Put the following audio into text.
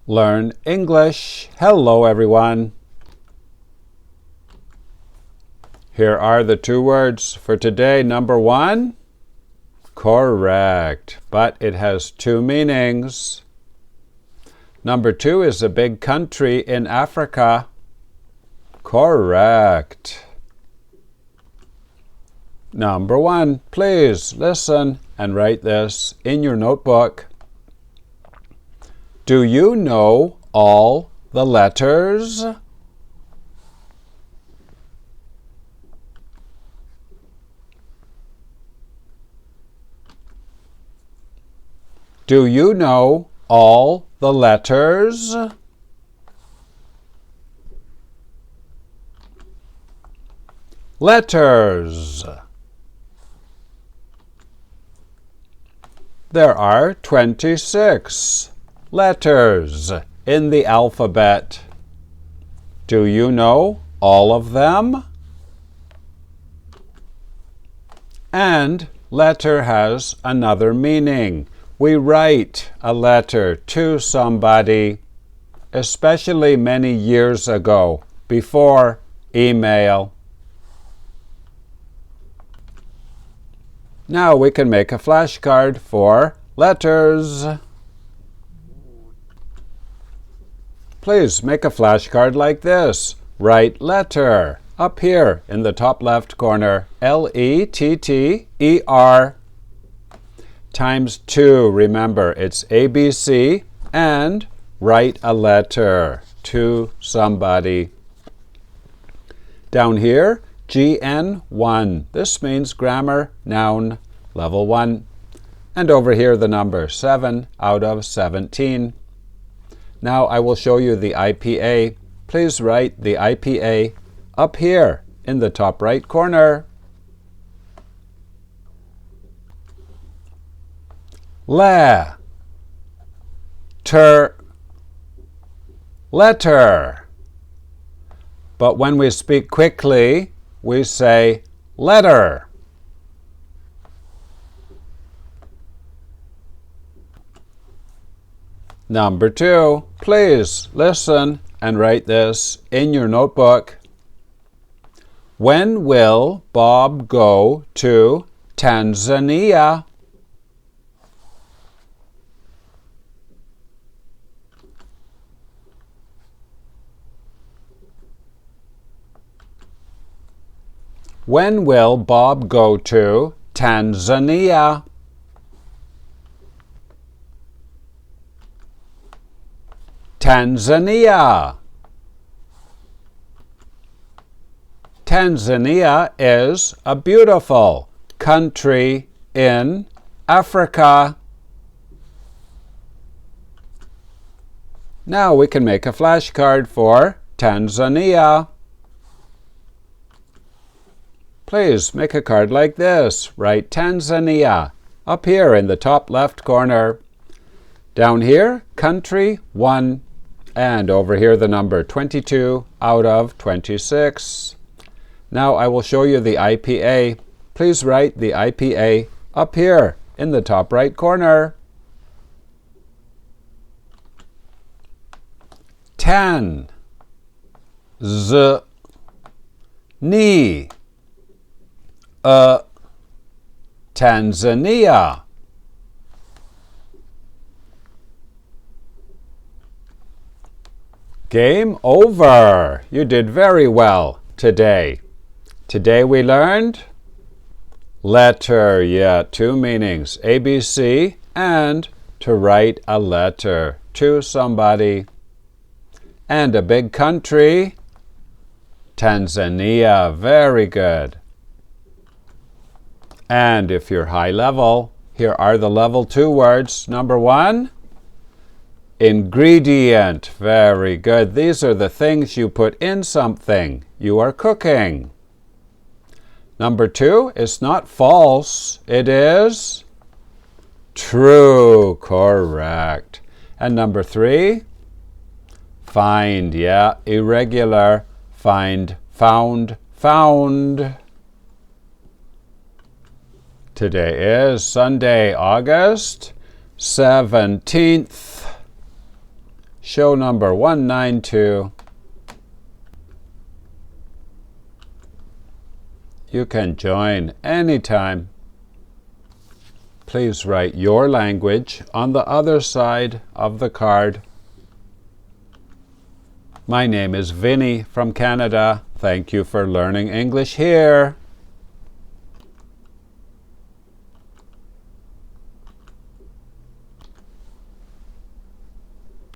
Learn English. Hello, everyone. Here are the two words for today. Number one, correct, but it has two meanings. Number two is a big country in Africa. Correct. Number one, please listen and write this in your notebook. Do you know all the letters? Do you know all the letters? Letters. There are 26 letters in the alphabet. Do you know all of them? And letter has another meaning. We write a letter to somebody, especially many years ago, before email. Now we can make a flashcard for letters. Please make a flashcard like this. Write letter up here in the top left corner. L-E-T-T-E-R times 2. Remember, it's ABC, and write a letter to somebody. Down here, GN1. This means grammar, noun, level 1. And over here the number 7 out of 17. Now I will show you the IPA. Please write the IPA up here in the top right corner. Letter. Letter. But when we speak quickly, we say letter. Number 2, please listen and write this in your notebook. When will Bob go to Tanzania? When will Bob go to Tanzania? Tanzania. Tanzania is a beautiful country in Africa. Now we can make a flashcard for Tanzania. Please make a card like this. Write Tanzania up here in the top left corner. Down here, country 1. And over here the number 22 out of 26. Now I will show you the IPA. Please write the IPA up here in the top right corner. 10. Z. Ni. Tanzania. Game over. You did very well today. Today we learned letter, two meanings, ABC, and to write a letter to somebody. And a big country, Tanzania. Very good. And if you're high level, here are the level 2 words. Number 1, ingredient. Very good. These are the things you put in something you are cooking. Number 2, it's not false. It is true. Correct. And number 3, find. Irregular. Find, found, found. Today is Sunday, August 17th. Show number 192. You can join anytime. Please write your language on the other side of the card. My name is Vinny from Canada. Thank you for learning English here.